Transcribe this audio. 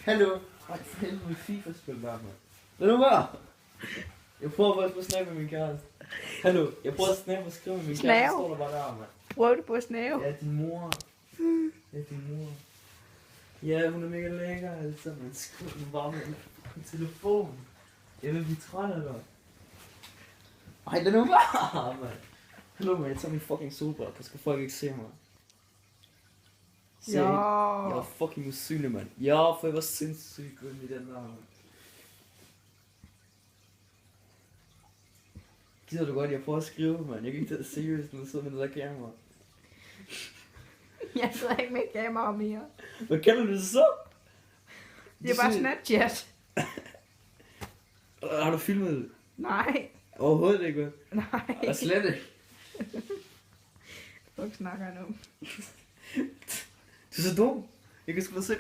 Hallo. Ej, for helvede FIFA-spil der, mand. Lad nu være. Jeg prøver faktisk på at snakke med min kæreste. Hallo, jeg prøver at snakke og skrive med min kæreste. Så står der bare der, mand. Prøv det på at snave. Ja, din mor. Ja, din mor. Ja, hun er mega lækker, altså. Man skriver nu bare med en telefon. Jeg vil blive træt af dig. Ej, lad nu være, mand. Hallo, man. Jeg tager min fucking solbriller på. Skal folk ikke se mig? Se, Ja. jeg er fucking usynlig, mand. Ja, for jeg var sindssygt god i den der, mand. Gider du godt, jeg prøver at skrive, mand. Jeg kan ikke tage det seriøst, når du sidder med det der kamera. Jeg sidder ikke med kamera mere. Hvad kalder du det så? Det er bare Snapchat. Har du filmet det? Nej. Overhovedet ikke, mand. Nej. Og slet ikke. Hvad snakker han om? Du er så dum. Jeg kan sgu da se